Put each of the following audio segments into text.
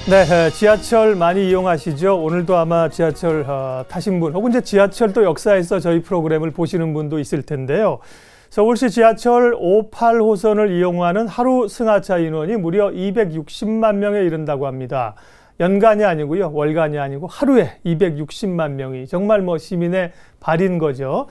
네, 지하철 많이 이용하시죠? 오늘도 아마 지하철 타신 분 혹은 이제 지하철 또 역사에서 저희 프로그램을 보시는 분도 있을 텐데요. 서울시 지하철 58호선을 이용하는 하루 승하차 인원이 무려 260만 명에 이른다고 합니다. 연간이 아니고요. 월간이 아니고 하루에 260만 명이 정말 시민의 발인 거죠.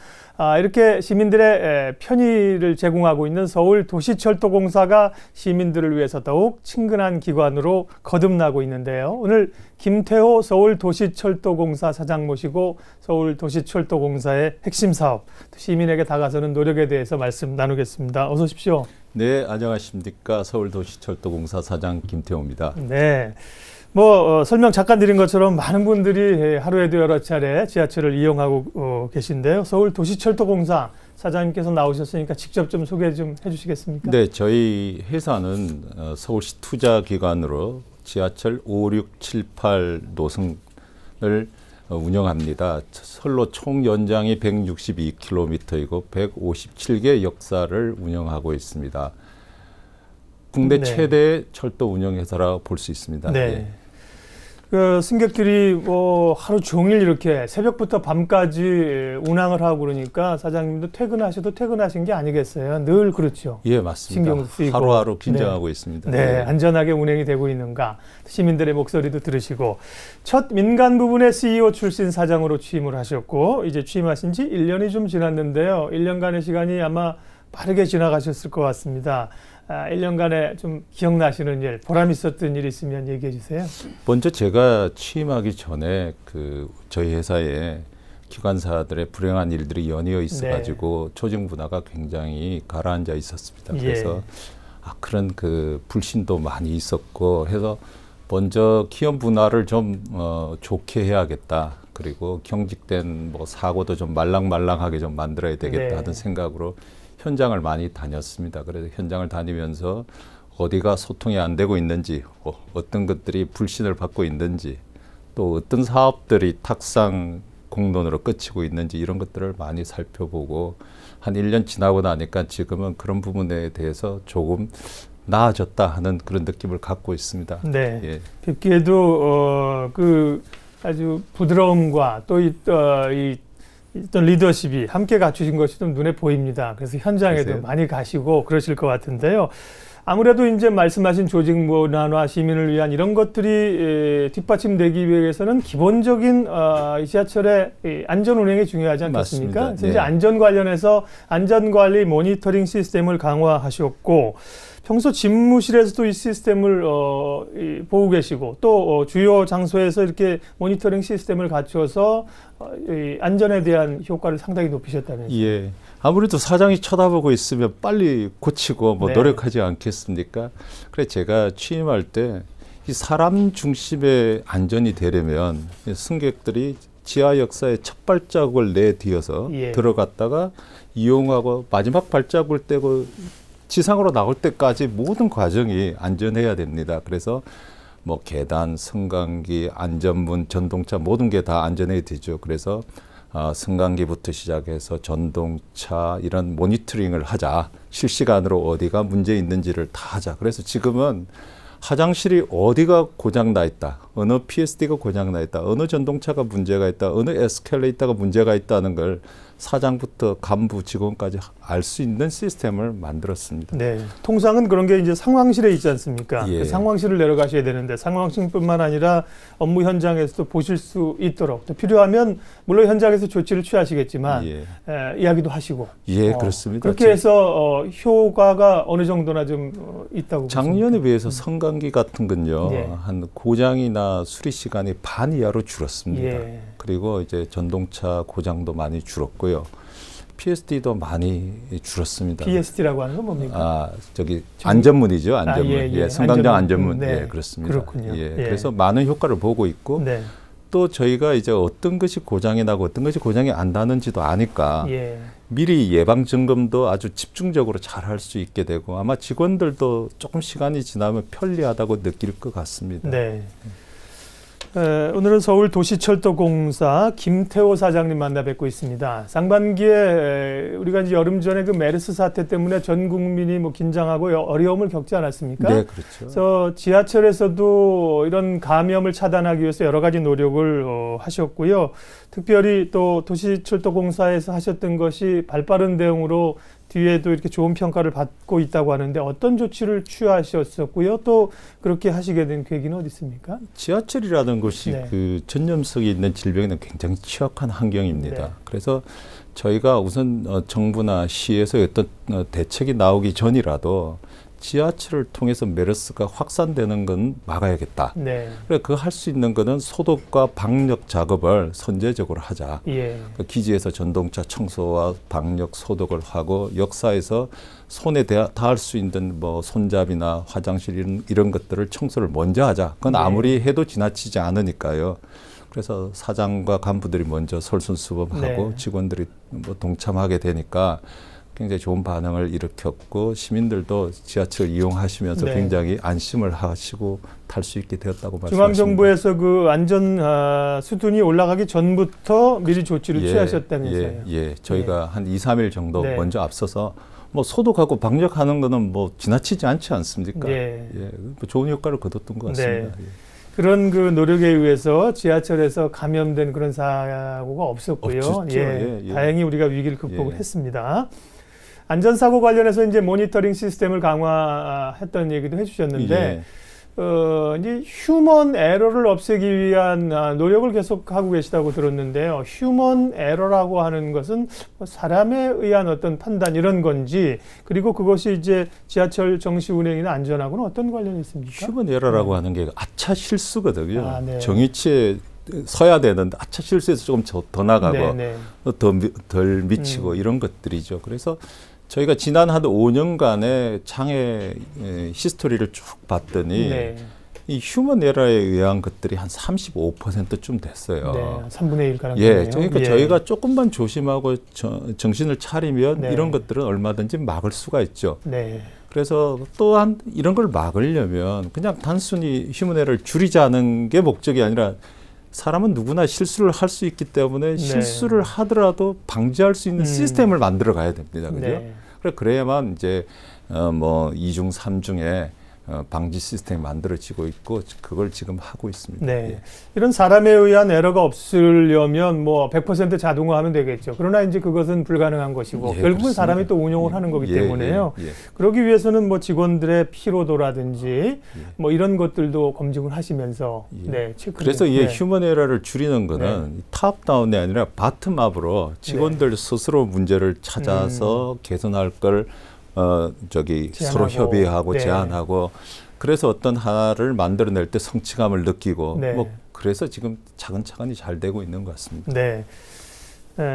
이렇게 시민들의 편의를 제공하고 있는 서울도시철도공사가 시민들을 위해서 더욱 친근한 기관으로 거듭나고 있는데요. 오늘 김태호 서울도시철도공사 사장 모시고 서울도시철도공사의 핵심 사업, 시민에게 다가서는 노력에 대해서 말씀 나누겠습니다. 어서 오십시오. 네, 안녕하십니까. 서울도시철도공사 사장 김태호입니다. 네. 설명 잠깐 드린 것처럼 많은 분들이 하루에도 여러 차례 지하철을 이용하고 계신데요. 서울도시철도공사 사장님께서 나오셨으니까 직접 좀 소개 좀 해주시겠습니까? 네, 저희 회사는 서울시 투자기관으로 지하철 5, 6, 7, 8 노선을 운영합니다. 선로 총 연장이 162km이고 157개 역사를 운영하고 있습니다. 국내 최대 철도 운영회사라고 볼 수 있습니다. 네. 예. 승객들이 하루 종일 이렇게 새벽부터 밤까지 운항을 하고 그러니까 사장님도 퇴근하셔도 퇴근하신 게 아니겠어요? 늘 그렇죠. 예, 맞습니다. 신경 쓰이고. 하루하루 긴장하고 있습니다. 네, 예. 안전하게 운행이 되고 있는가 시민들의 목소리도 들으시고 첫 민간 부분의 CEO 출신 사장으로 취임을 하셨고 이제 취임하신 지 1년이 좀 지났는데요. 1년간의 시간이 아마 빠르게 지나가셨을 것 같습니다. 1년간에 좀 기억나시는 일, 보람 있었던 일 있으면 얘기해 주세요. 먼저 제가 취임하기 전에 저희 회사에 기관사들의 불행한 일들이 연이어 있어가지고 조직 문화가 굉장히 가라앉아 있었습니다. 그래서 그런 불신도 많이 있었고 해서 먼저 기업 문화를 좀 좋게 해야겠다. 그리고 경직된 사고도 좀 말랑말랑하게 좀 만들어야 되겠다 하는 생각으로 현장을 많이 다녔습니다. 그래서 현장을 다니면서 어디가 소통이 안 되고 있는지, 어떤 것들이 불신을 받고 있는지, 또 어떤 사업들이 탁상 공론으로 끝이고 있는지 이런 것들을 많이 살펴보고 한 1년 지나고 나니까 지금은 그런 부분에 대해서 조금 나아졌다 하는 그런 느낌을 갖고 있습니다. 네. 예. 뵙기에도 아주 부드러움과 또 어떤 리더십이 함께 갖추신 것이 좀 눈에 보입니다. 그래서 현장에도 그러세요? 많이 가시고 그러실 것 같은데요. 아무래도 이제 말씀하신 조직 문화와 시민을 위한 이런 것들이 뒷받침되기 위해서는 기본적인 이 지하철의 안전 운행이 중요하지 않겠습니까? 맞습니다. 그래서 이제 안전 관련해서 안전관리 모니터링 시스템을 강화하셨고 평소 집무실에서도 이 시스템을 보고 계시고 또 주요 장소에서 이렇게 모니터링 시스템을 갖춰서 안전에 대한 효과를 상당히 높이셨다면서요. 예. 아무래도 사장이 쳐다보고 있으면 빨리 고치고 노력하지 않겠습니까? 그래 제가 취임할 때 이 사람 중심의 안전이 되려면 승객들이 지하 역사의 첫 발자국을 내디뎌서 들어갔다가 이용하고 마지막 발자국을 떼고 지상으로 나올 때까지 모든 과정이 안전해야 됩니다. 그래서 계단, 승강기, 안전문, 전동차 모든 게 다 안전해야 되죠. 그래서 승강기부터 시작해서 전동차 이런 모니터링을 하자. 실시간으로 어디가 문제 있는지를 다 하자. 그래서 지금은 화장실이 어디가 고장 나 있다. 어느 PSD가 고장 나 있다. 어느 전동차가 문제가 있다. 어느 에스컬레이터가 문제가 있다는 걸 사장부터 간부 직원까지 알 수 있는 시스템을 만들었습니다. 네, 통상은 그런 게 이제 상황실에 있지 않습니까? 예. 그 상황실을 내려가셔야 되는데 상황실뿐만 아니라 업무 현장에서도 보실 수 있도록 또 필요하면 물론 현장에서 조치를 취하시겠지만 이야기도 하시고 그렇습니다. 그렇게 해서 효과가 어느 정도나 좀 있다고 작년에 보십니까? 비해서 승강기 같은 건요 한 고장이나 수리 시간이 반 이하로 줄었습니다. 그리고 이제 전동차 고장도 많이 줄었고요. PSD도 많이 줄었습니다. PSD라고 하는 건 뭡니까? 안전문이죠. 안전문. 승강장 안전문. 네. 그렇습니다. 그렇군요. 그래서 많은 효과를 보고 있고 또 저희가 이제 어떤 것이 고장이 나고 어떤 것이 고장이 안 나는지도 아니까 미리 예방 점검도 아주 집중적으로 잘 할 수 있게 되고 아마 직원들도 조금 시간이 지나면 편리하다고 느낄 것 같습니다. 네. 오늘은 서울도시철도공사 김태호 사장님 만나 뵙고 있습니다. 상반기에 우리가 이제 여름 전에 그 메르스 사태 때문에 전 국민이 뭐 긴장하고 어려움을 겪지 않았습니까? 네, 그렇죠. 그래서 지하철에서도 이런 감염을 차단하기 위해서 여러 가지 노력을 하셨고요. 특별히 또 도시철도공사에서 하셨던 것이 발빠른 대응으로 뒤에도 이렇게 좋은 평가를 받고 있다고 하는데 어떤 조치를 취하셨었고요. 또 그렇게 하시게 된 계기는 어디 있습니까? 지하철이라는 것이 네. 그 전염성이 있는 질병에는 굉장히 취약한 환경입니다. 네. 그래서 저희가 우선 정부나 시에서 어떤 대책이 나오기 전이라도 지하철을 통해서 메르스가 확산되는 건 막아야겠다. 네. 그래 그 할 수 있는 거는 소독과 방역 작업을 선제적으로 하자. 예. 그 기지에서 전동차 청소와 방역 소독을 하고 역사에서 손에 닿을 수 있는 뭐 손잡이나 화장실 이런 것들을 청소를 먼저 하자. 그건 아무리 해도 지나치지 않으니까요. 그래서 사장과 간부들이 먼저 솔선수범하고 직원들이 뭐 동참하게 되니까 굉장히 좋은 반응을 일으켰고 시민들도 지하철 이용하시면서 굉장히 안심을 하시고 탈 수 있게 되었다고 말씀하십니다. 중앙정부에서 그 안전 수준이 올라가기 전부터 미리 조치를 취하셨다면서요. 예. 저희가 한 2, 3일 정도 먼저 앞서서 뭐 소독하고 방역하는 거는 뭐 지나치지 않지 않습니까? 뭐 좋은 효과를 거뒀던 것 같습니다. 그런 그 노력에 의해서 지하철에서 감염된 그런 사고가 없었고요. 다행히 우리가 위기를 극복을 했습니다. 안전사고 관련해서 이제 모니터링 시스템을 강화했던 얘기도 해주셨는데, 이제 휴먼 에러를 없애기 위한 노력을 계속하고 계시다고 들었는데요. 휴먼 에러라고 하는 것은 사람에 의한 어떤 판단 이런 건지, 그리고 그것이 이제 지하철 정시 운행이나 안전하고는 어떤 관련이 있습니까? 휴먼 에러라고 하는 게 아차 실수거든요. 정위치에 서야 되는데 아차 실수해서 조금 더 나가고 덜 미치고 이런 것들이죠. 그래서 저희가 지난 한 5년간의 장애 히스토리를 쭉 봤더니 이 휴먼 에러에 의한 것들이 한 35%쯤 됐어요. 3분의 1가량. 그러니까 저희가 조금만 조심하고 정신을 차리면 이런 것들은 얼마든지 막을 수가 있죠. 그래서 또한 이런 걸 막으려면 그냥 단순히 휴먼 에러를 줄이자는 게 목적이 아니라 사람은 누구나 실수를 할 수 있기 때문에 실수를 하더라도 방지할 수 있는 시스템을 만들어 가야 됩니다. 그죠? 그래야만 이제 뭐 2중, 3중에 방지 시스템이 만들어지고 있고 그걸 지금 하고 있습니다. 이런 사람에 의한 에러가 없으려면 뭐 100% 자동화하면 되겠죠. 그러나 이제 그것은 불가능한 것이고 결국은 그렇습니다. 사람이 또 운용을 하는 거기 때문에요. 그러기 위해서는 뭐 직원들의 피로도라든지 뭐 이런 것들도 검증을 하시면서 그래서 이 휴먼 에러를 줄이는 거는 탑다운이 아니라 바텀업으로 직원들 스스로 문제를 찾아서 개선할 걸 제안하고, 서로 협의하고 제안하고 그래서 어떤 하나를 만들어낼 때 성취감을 느끼고 뭐 그래서 지금 차근차근히 잘 되고 있는 것 같습니다.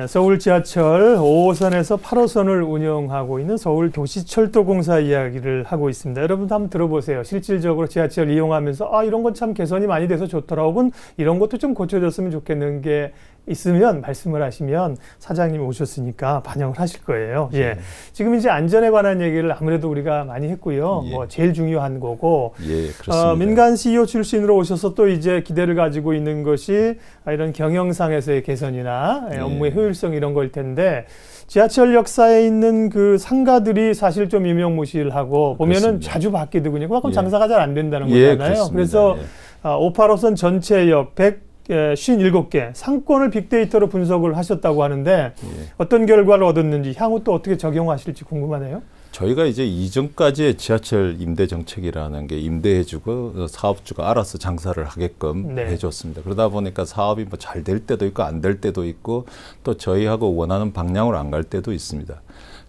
서울 지하철 5호선에서 8호선을 운영하고 있는 서울도시철도공사 이야기를 하고 있습니다. 여러분도 한번 들어보세요. 실질적으로 지하철 이용하면서 이런 건 참 개선이 많이 돼서 좋더라 혹은 이런 것도 좀 고쳐졌으면 좋겠는 게 있으면 말씀을 하시면 사장님이 오셨으니까 반영을 하실 거예요. 지금 이제 안전에 관한 얘기를 아무래도 우리가 많이 했고요. 뭐 제일 중요한 거고 민간 CEO 출신으로 오셔서 또 이제 기대를 가지고 있는 것이 이런 경영상에서의 개선이나 업무의 효율성 이런 거일 텐데 지하철 역사에 있는 그 상가들이 사실 좀 유명무실하고 보면은 자주 바뀌더군요. 그만큼 장사가 잘 안 된다는 거잖아요. 그래서 5, 8호선 전체역 157개 상권을 빅데이터로 분석을 하셨다고 하는데 어떤 결과를 얻었는지 향후 또 어떻게 적용하실지 궁금하네요. 저희가 이제 이전까지의 지하철 임대 정책이라는 게 임대해주고 사업주가 알아서 장사를 하게끔 해줬습니다. 그러다 보니까 사업이 뭐 잘 될 때도 있고 안 될 때도 있고 또 저희하고 원하는 방향으로 안 갈 때도 있습니다.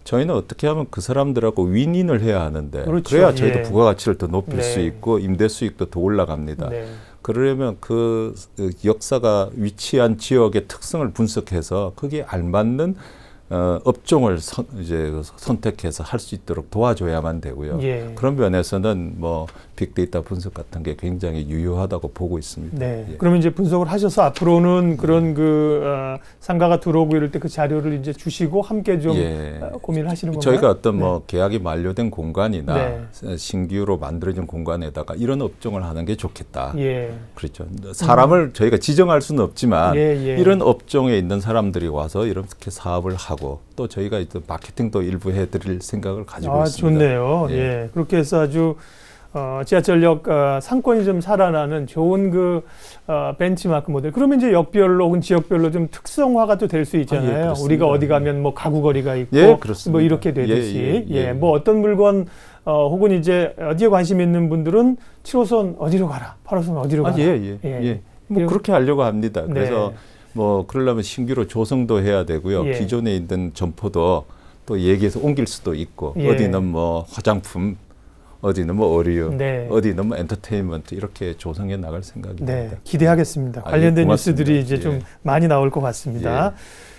저희는 어떻게 하면 그 사람들하고 윈윈을 해야 하는데 그래야 저희도 부가가치를 더 높일 수 있고 임대 수익도 더 올라갑니다. 그러려면 그 역사가 위치한 지역의 특성을 분석해서 거기에 알맞는 업종을 이제 선택해서 할 수 있도록 도와줘야만 되고요. 예. 그런 면에서는 뭐 빅데이터 분석 같은 게 굉장히 유효하다고 보고 있습니다. 네. 예. 그러면 이제 분석을 하셔서 앞으로는 그런 상가가 들어오고 이럴 때 그 자료를 이제 주시고 함께 좀 고민을 하시는 건가요? 저희가 어떤 뭐 계약이 만료된 공간이나 네. 신규로 만들어진 공간에다가 이런 업종을 하는 게 좋겠다. 예. 그렇죠. 사람을 저희가 지정할 수는 없지만 예. 이런 업종에 있는 사람들이 와서 이렇게 사업을 하고 또 저희가 이제 마케팅도 일부 해드릴 생각을 가지고 있습니다. 좋네요. 예. 그렇게 해서 아주 지하철역 상권이 좀 살아나는 좋은 그 벤치마크 모델. 그러면 이제 역별로 혹은 지역별로 좀 특성화가 또 될 수 있잖아요. 우리가 어디 가면 뭐 가구거리가 있고 뭐 이렇게 되듯이 뭐 어떤 물건 혹은 이제 어디에 관심 있는 분들은 7호선 어디로 가라, 8호선 어디로 가라. 뭐 그렇게 하려고 합니다. 네. 그래서 뭐 그러려면 신규로 조성도 해야 되고요. 기존에 있는 점포도 또 얘기해서 옮길 수도 있고 어디는 뭐 화장품, 어디는 뭐 의류, 어디는 뭐 엔터테인먼트 이렇게 조성해 나갈 생각입니다. 네, 기대하겠습니다. 관련된 뉴스들이 이제 좀 많이 나올 것 같습니다.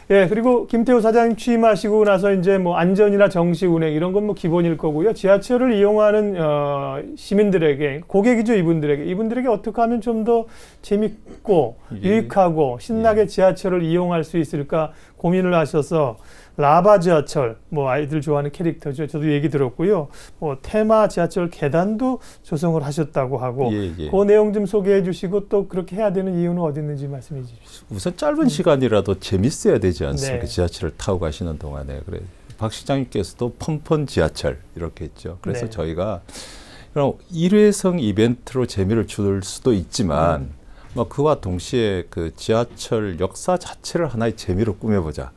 그리고 김태우 사장님 취임하시고 나서 이제 뭐 안전이나 정시 운행 이런 건 뭐 기본일 거고요. 지하철을 이용하는 시민들에게, 고객이죠, 이분들에게 어떻게 하면 좀 더 재밌고 유익하고 신나게 지하철을 이용할 수 있을까 고민을 하셔서 라바 지하철, 뭐 아이들 좋아하는 캐릭터죠. 저도 얘기 들었고요. 뭐 테마 지하철 계단도 조성을 하셨다고 하고 그 내용 좀 소개해 주시고 또 그렇게 해야 되는 이유는 어디 있는지 말씀해 주십시오. 우선 짧은 시간이라도 재밌어야 되지 않습니까? 지하철을 타고 가시는 동안에. 그래. 박 시장님께서도 펀펀 지하철 이렇게 했죠. 그래서 저희가 그럼 일회성 이벤트로 재미를 줄 수도 있지만 뭐 그와 동시에 그 지하철 역사 자체를 하나의 재미로 꾸며보자.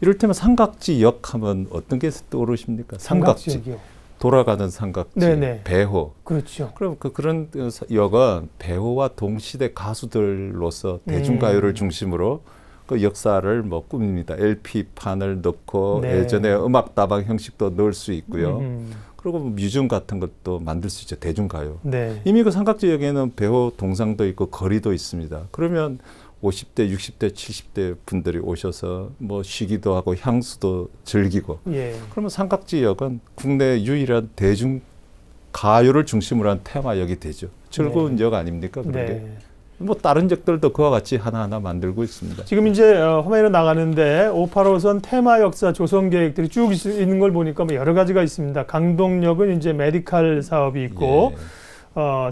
이를테면 삼각지역 하면 어떤 게 떠오르십니까? 삼각지. 돌아가는 삼각지, 배호. 그렇죠. 그럼 그런 역은 배호와 동시대 가수들로서 대중가요를 중심으로 그 역사를 뭐 꾸밉니다. LP판을 넣고 예전에 음악다방 형식도 넣을 수 있고요. 그리고 뮤지엄 같은 것도 만들 수 있죠. 대중가요. 이미 그 삼각지역에는 배호 동상도 있고 거리도 있습니다. 그러면 50대, 60대, 70대 분들이 오셔서 뭐 쉬기도 하고 향수도 즐기고 그러면 삼각지역은 국내 유일한 대중 가요를 중심으로 한 테마역이 되죠. 즐거운 역 아닙니까? 그런 게. 뭐 다른 역들도 그와 같이 하나하나 만들고 있습니다. 지금 이제 화면으로 나가는데 585선 테마 역사 조성 계획들이 쭉 있는 걸 보니까 뭐 여러 가지가 있습니다. 강동역은 이제 메디칼 사업이 있고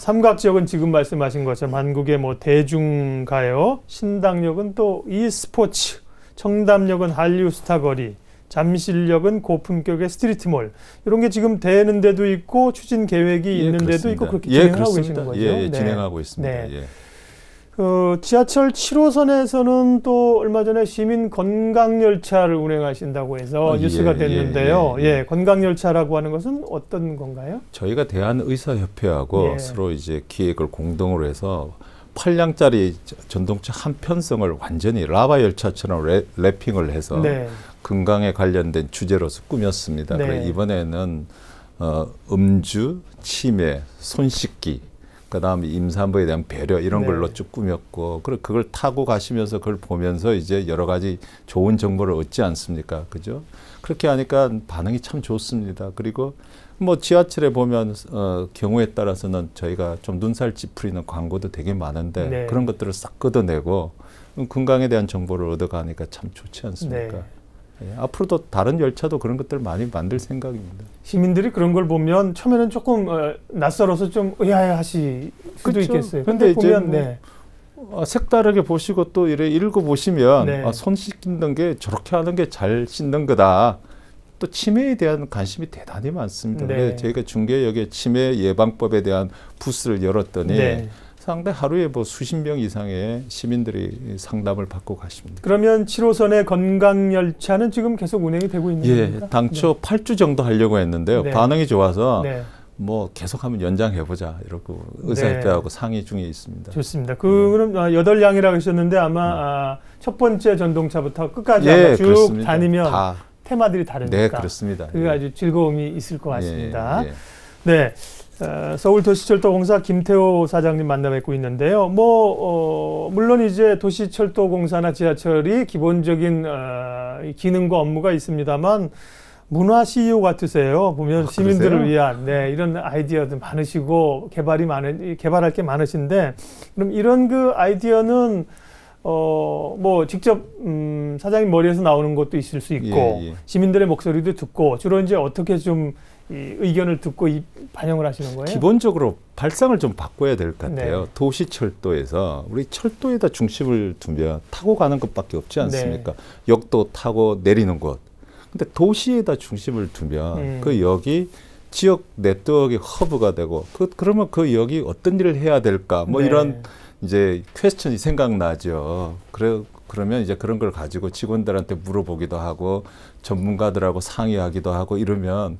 삼각지역은 지금 말씀하신 것처럼 한국의 뭐 대중가요, 신당역은 또 e스포츠, 청담역은 한류 스타 거리, 잠실역은 고품격의 스트리트몰 이런 게 지금 되는 데도 있고 추진 계획이 있는 데도 있고 그렇게 진행하고 계시는 거죠. 진행하고 있습니다. 지하철 7호선에서는 또 얼마 전에 시민 건강열차를 운행하신다고 해서 뉴스가 됐는데요. 건강열차라고 하는 것은 어떤 건가요? 저희가 대한의사협회하고 서로 이제 기획을 공동으로 해서 8량짜리 전동차 한 편성을 완전히 라바 열차처럼 랩핑을 해서 건강에 관련된 주제로서 꾸몄습니다. 그래 이번에는 음주, 치매, 손 씻기 그다음에 임산부에 대한 배려 이런 걸로 쭉 꾸몄고 그걸 타고 가시면서 그걸 보면서 이제 여러 가지 좋은 정보를 얻지 않습니까? 그죠? 그렇게 하니까 반응이 참 좋습니다. 그리고 뭐 지하철에 보면 경우에 따라서는 저희가 좀 눈살 찌푸리는 광고도 되게 많은데 그런 것들을 싹 걷어내고 건강에 대한 정보를 얻어가니까 참 좋지 않습니까? 앞으로도 다른 열차도 그런 것들 많이 만들 생각입니다. 시민들이 그런 걸 보면 처음에는 조금 낯설어서 좀 의아해하실 수도 있겠어요. 근데 보면 색다르게 보시고 또 이래 읽어보시면 손 씻는 게 저렇게 하는 게 잘 씻는 거다. 또 치매에 대한 관심이 대단히 많습니다. 그래서 저희가 중계역에 치매 예방법에 대한 부스를 열었더니 상당히 하루에 뭐 수십 명 이상의 시민들이 상담을 받고 가십니다. 그러면 7호선의 건강열차는 지금 계속 운행이 되고 있는 겁니까? 당초 8주 정도 하려고 했는데요. 반응이 좋아서 뭐 계속하면 연장해보자 이러고 의사협회하고 상의 중에 있습니다. 좋습니다. 그럼 8량이라고 하셨는데 아마 첫 번째 전동차부터 끝까지 아마 쭉 그렇습니다. 다니면 테마들이 다르니까. 그렇습니다. 그게 아주 즐거움이 있을 것 같습니다. 서울도시철도공사 김태호 사장님 만나 뵙고 있는데요. 물론 이제 도시철도공사나 지하철이 기본적인 기능과 업무가 있습니다만 문화 CEO 같으세요. 보면 시민들을 위한 이런 아이디어도 많으시고 개발할 게 많으신데, 그럼 이런 그 아이디어는 직접 사장님 머리에서 나오는 것도 있을 수 있고 시민들의 목소리도 듣고 주로 이제 어떻게 좀 이 의견을 듣고 반영을 하시는 거예요? 기본적으로 발상을 좀 바꿔야 될 것 같아요. 도시철도에서 우리 철도에다 중심을 두면 타고 가는 것밖에 없지 않습니까? 역도 타고 내리는 곳. 근데 도시에다 중심을 두면 그 역이 지역 네트워크의 허브가 되고 그러면 그 역이 어떤 일을 해야 될까? 이런 이제 퀘스천이 생각나죠. 그러면 이제 그런 걸 가지고 직원들한테 물어보기도 하고 전문가들하고 상의하기도 하고 이러면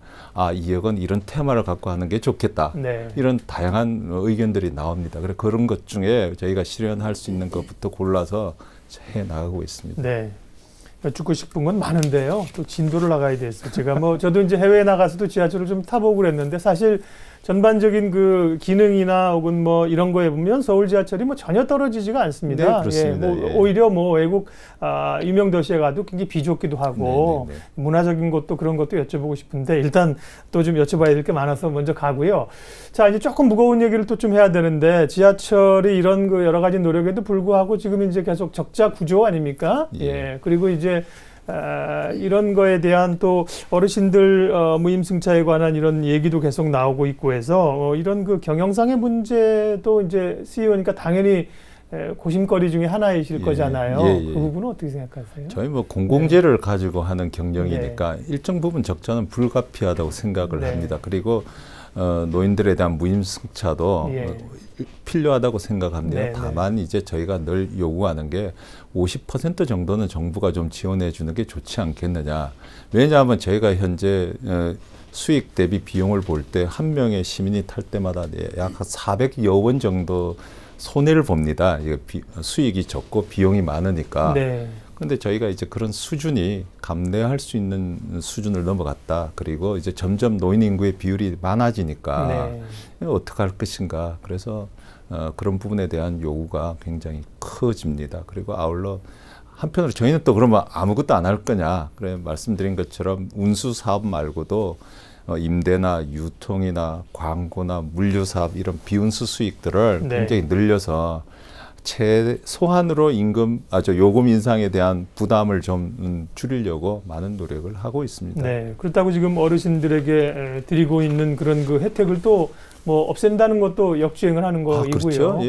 이 역은 이런 테마를 갖고 하는 게 좋겠다. 이런 다양한 의견들이 나옵니다. 그런 것 중에 저희가 실현할 수 있는 것부터 골라서 해 나가고 있습니다. 네. 여쭙고 싶은 건 많은데요. 또 진도를 나가야 돼서 제가 저도 이제 해외에 나가서도 지하철을 좀 타보고 그랬는데 사실 전반적인 그 기능이나 혹은 이런 거에 보면 서울 지하철이 전혀 떨어지지가 않습니다. 네, 그렇습니다. 오히려 외국 유명 도시에 가도 굉장히 비좁기도 하고 문화적인 것도 그런 것도 여쭤보고 싶은데 일단 또 좀 여쭤봐야 될 게 많아서 먼저 가고요. 자, 이제 조금 무거운 얘기를 또 좀 해야 되는데 지하철이 이런 그 여러 가지 노력에도 불구하고 지금 이제 계속 적자 구조 아닙니까? 그리고 이제 이런 거에 대한 또 어르신들 무임승차에 관한 이런 얘기도 계속 나오고 있고 해서 이런 그 경영상의 문제도 이제 CEO니까 당연히 고심거리 중에 하나이실 거잖아요. 그 부분은 어떻게 생각하세요? 저희 공공재를 가지고 하는 경영이니까 일정 부분 적자는 불가피하다고 생각을 합니다. 그리고 노인들에 대한 무임승차도 필요하다고 생각합니다. 다만 이제 저희가 늘 요구하는 게 50% 정도는 정부가 좀 지원해 주는 게 좋지 않겠느냐. 왜냐하면 저희가 현재 수익 대비 비용을 볼 때 한 명의 시민이 탈 때마다 약 400여 원 정도 손해를 봅니다. 수익이 적고 비용이 많으니까. 그런데 저희가 이제 그런 수준이 감내할 수 있는 수준을 넘어갔다. 그리고 이제 점점 노인 인구의 비율이 많아지니까 어떻게 할 것인가. 그래서 그런 부분에 대한 요구가 굉장히 커집니다. 그리고 아울러 한편으로 저희는 또 그러면 아무것도 안 할 거냐. 그래 말씀드린 것처럼 운수 사업 말고도 임대나 유통이나 광고나 물류 사업 이런 비운수 수익들을 굉장히 늘려서 최소한으로 요금 인상에 대한 부담을 좀 줄이려고 많은 노력을 하고 있습니다. 그렇다고 지금 어르신들에게 드리고 있는 그런 그 혜택을 또 없앤다는 것도 역주행을 하는 거이고요. 그렇죠?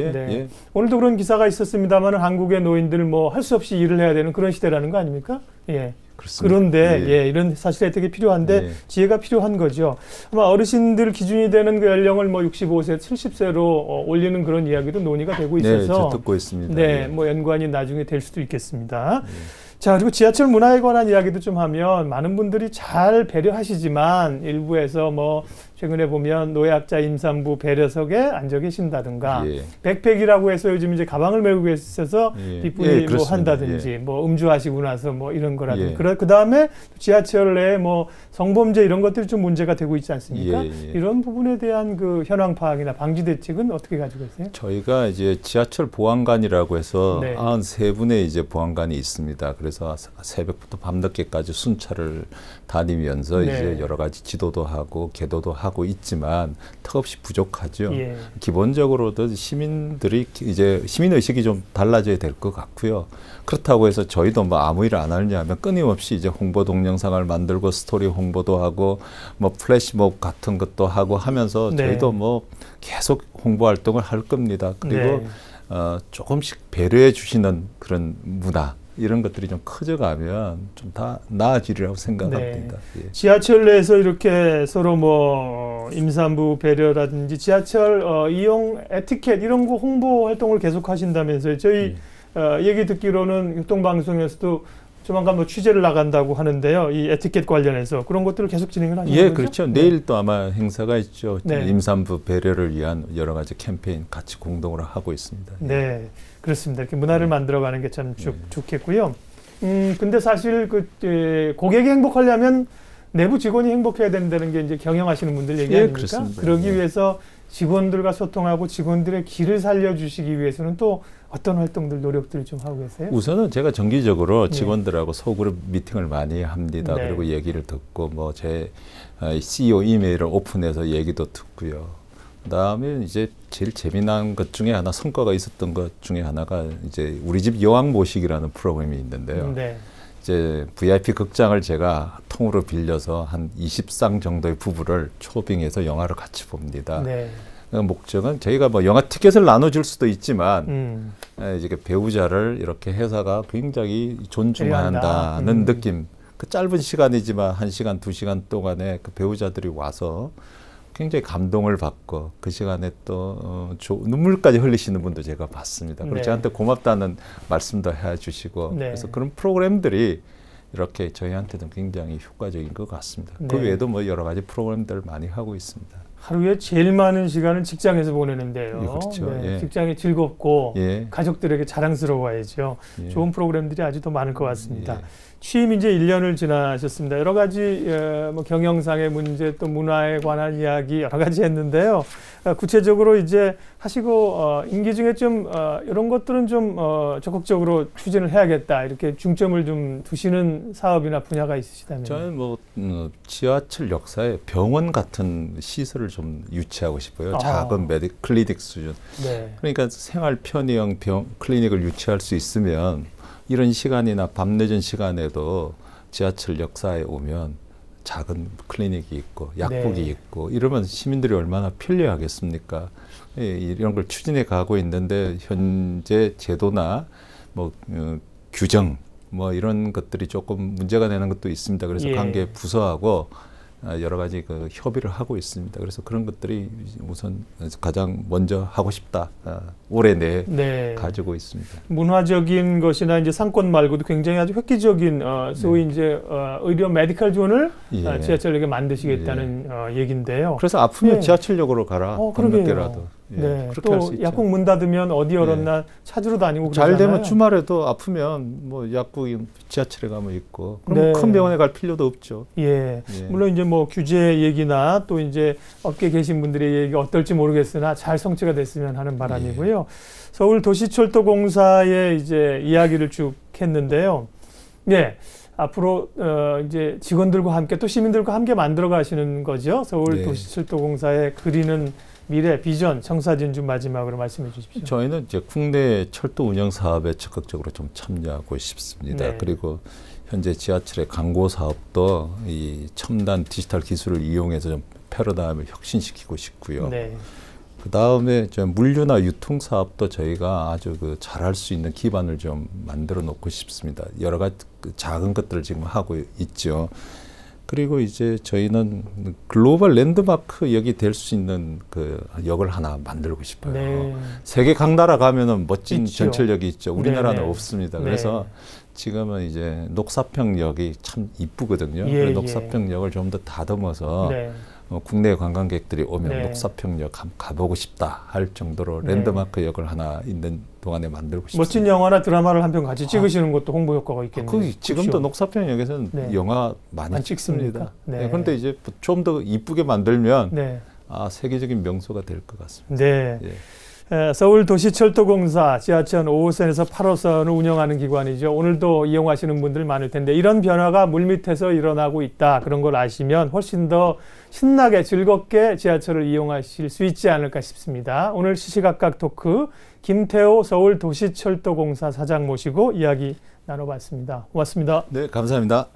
오늘도 그런 기사가 있었습니다만 한국의 노인들 할 수 없이 일을 해야 되는 그런 시대라는 거 아닙니까? 그렇습니다. 그런데 이런 사실 혜택이 필요한데 지혜가 필요한 거죠. 아마 어르신들 기준이 되는 그 연령을 65세, 70세로 올리는 그런 이야기도 논의가 되고 있어서 저 듣고 있습니다. 연관이 나중에 될 수도 있겠습니다. 자, 그리고 지하철 문화에 관한 이야기도 좀 하면 많은 분들이 잘 배려하시지만 일부에서 최근에 보면 노약자 임산부 배려석에 앉아 계신다든가 백팩이라고 해서 요즘 이제 가방을 메고 계셔서 뒷분이 한다든지 음주하시고 나서 이런 거라든지 그 다음에 지하철 내에 성범죄 이런 것들이 좀 문제가 되고 있지 않습니까? 이런 부분에 대한 그 현황 파악이나 방지 대책은 어떻게 가지고 있어요? 저희가 이제 지하철 보안관이라고 해서 93분의 이제 보안관이 있습니다. 그래서 새벽부터 밤늦게까지 순찰을 다니면서 이제 여러 가지 지도도 하고 계도도 하고 있지만 턱없이 부족하죠. 기본적으로도 시민들이 이제 시민 의식이 좀 달라져야 될 것 같고요. 그렇다고 해서 저희도 아무 일을 안 하느냐면 끊임없이 이제 홍보 동영상을 만들고 스토리 홍보도 하고 플래시몹 같은 것도 하고 하면서 저희도 계속 홍보 활동을 할 겁니다. 그리고 조금씩 배려해 주시는 그런 문화. 이런 것들이 좀 커져가면 좀 다 나아지리라고 생각합니다. 지하철 내에서 이렇게 서로 임산부 배려라든지 지하철 이용 에티켓 이런 거 홍보 활동을 계속 하신다면서요. 저희 얘기 듣기로는 교통방송에서도 조만간 취재를 나간다고 하는데요. 이 에티켓 관련해서 그런 것들을 계속 진행을 하시는 거죠? 그렇죠. 내일 또 아마 행사가 있죠. 임산부 배려를 위한 여러 가지 캠페인 같이 공동으로 하고 있습니다. 그렇습니다. 이렇게 문화를 만들어가는 게 참 좋겠고요. 근데 사실 고객이 행복하려면 내부 직원이 행복해야 된다는 게 이제 경영하시는 분들 얘기 아닙니까? 그렇습니다. 그러기 위해서 직원들과 소통하고 직원들의 길을 살려주시기 위해서는 또 어떤 활동들, 노력들을 좀 하고 계세요? 우선은 제가 정기적으로 직원들하고 소그룹 미팅을 많이 합니다. 네. 그리고 얘기를 듣고 뭐 제 CEO 이메일을 오픈해서 얘기도 듣고요. 그다음에 이제 제일 재미난 것 중에 하나, 성과가 있었던 것 중에 하나가 이제 우리 집 여왕 모시기라는 프로그램이 있는데요. 네. 이제 VIP 극장을 제가 통으로 빌려서 한 20상 정도의 부부를 초빙해서 영화를 같이 봅니다. 네. 그 목적은 저희가 뭐 영화 티켓을 나눠줄 수도 있지만 이제 배우자를 이렇게 회사가 굉장히 존중한다는 느낌. 그 짧은 시간이지만 1시간, 2시간 동안에 그 배우자들이 와서 굉장히 감동을 받고 그 시간에 또 눈물까지 흘리시는 분도 제가 봤습니다. 그리고 네. 저한테 고맙다는 말씀도 해주시고 네. 그래서 그런 프로그램들이 이렇게 저희한테는 굉장히 효과적인 것 같습니다. 네. 그 외에도 뭐 여러 가지 프로그램들을 많이 하고 있습니다. 하루에 제일 많은 시간은 직장에서 보내는데요. 예, 그렇죠. 네, 예. 직장이 즐겁고 예. 가족들에게 자랑스러워야죠. 예. 좋은 프로그램들이 아주 더 많을 것 같습니다. 예. 취임 이제 1년을 지나셨습니다. 여러 가지 뭐 경영상의 문제 또 문화에 관한 이야기 여러 가지 했는데요. 구체적으로 이제 하시고 임기 중에 좀 이런 것들은 좀 적극적으로 추진을 해야겠다 이렇게 중점을 좀 두시는 사업이나 분야가 있으시다면? 저는 뭐 지하철 역사에 병원 같은 시설을 좀 유치하고 싶어요. 작은 클리닉 수준. 네. 그러니까 생활 편의형 클리닉을 유치할 수 있으면 이런 시간이나 밤늦은 시간에도 지하철 역사에 오면 작은 클리닉이 있고 약국이 네. 있고 이러면 시민들이 얼마나 편리하겠습니까? 이런 걸 추진해 가고 있는데 현재 제도나 뭐 규정 뭐 이런 것들이 조금 문제가 되는 것도 있습니다. 그래서 예. 관계 부서하고 여러 가지 그 협의를 하고 있습니다. 그래서 그런 것들이 우선 가장 먼저 하고 싶다. 올해 내에 네. 가지고 있습니다. 문화적인 것이나 이제 상권 말고도 굉장히 아주 획기적인 소위 이제 의료 메디컬 존을 예. 지하철역에 만드시겠다는 얘기인데요. 그래서 아프면 예. 지하철역으로 가라. 밤늦게라도. 예. 네. 그렇게 할 수 또 있죠. 약국 문 닫으면 어디 열었나 찾으러 다니고 잘 그러잖아요. 되면 주말에도 아프면 뭐 약국이 지하철에 가면 있고 그럼 네. 큰 병원에 갈 필요도 없죠. 예. 예. 물론 이제 뭐 규제 얘기나 또 이제 업계 계신 분들의 얘기가 어떨지 모르겠으나 잘 성취가 됐으면 하는 바람이고요. 서울 도시철도공사의 이제 이야기를 쭉 했는데요. 예. 앞으로 이제 직원들과 함께 또 시민들과 함께 만들어 가시는 거죠. 서울 네. 도시철도공사의 그리는 미래 비전 청사진 좀 마지막으로 말씀해 주십시오. 저희는 이제 국내 철도 운영 사업에 적극적으로 좀 참여하고 싶습니다. 네. 그리고 현재 지하철의 광고 사업도 이 첨단 디지털 기술을 이용해서 좀 패러다임을 혁신시키고 싶고요. 네. 그 다음에 물류나 유통 사업도 저희가 아주 잘할 수 있는 기반을 좀 만들어 놓고 싶습니다. 여러 가지 작은 것들을 지금 하고 있죠. 그리고 이제 저희는 글로벌 랜드마크 역이 될 수 있는 그 역을 하나 만들고 싶어요. 네. 세계 각 나라 가면은 멋진 있죠. 전철역이 있죠. 우리나라는 네네. 없습니다. 네. 그래서 지금은 이제 녹사평역이 참 이쁘거든요. 예, 그래서 녹사평역을 좀 더 다듬어서 네. 국내 관광객들이 오면 네. 녹사평역 한번 가보고 싶다 할 정도로 네. 랜드마크 역을 하나 있는 동안에 만들고 싶습니다. 멋진 영화나 드라마를 한 편 같이 찍으시는 것도 홍보 효과가 있겠네요. 거기 지금도 그렇죠? 녹사평역에서는 네. 영화 많이 많이 찍습니다. 찍습니까? 네. 네. 그런데 이제 좀 더 이쁘게 만들면 네. 세계적인 명소가 될 것 같습니다. 네. 예. 서울도시철도공사 지하철 5호선에서 8호선을 운영하는 기관이죠. 오늘도 이용하시는 분들 많을 텐데 이런 변화가 물밑에서 일어나고 있다. 그런 걸 아시면 훨씬 더 신나게 즐겁게 지하철을 이용하실 수 있지 않을까 싶습니다. 오늘 시시각각 토크 김태호 서울도시철도공사 사장 모시고 이야기 나눠봤습니다. 고맙습니다. 네, 감사합니다.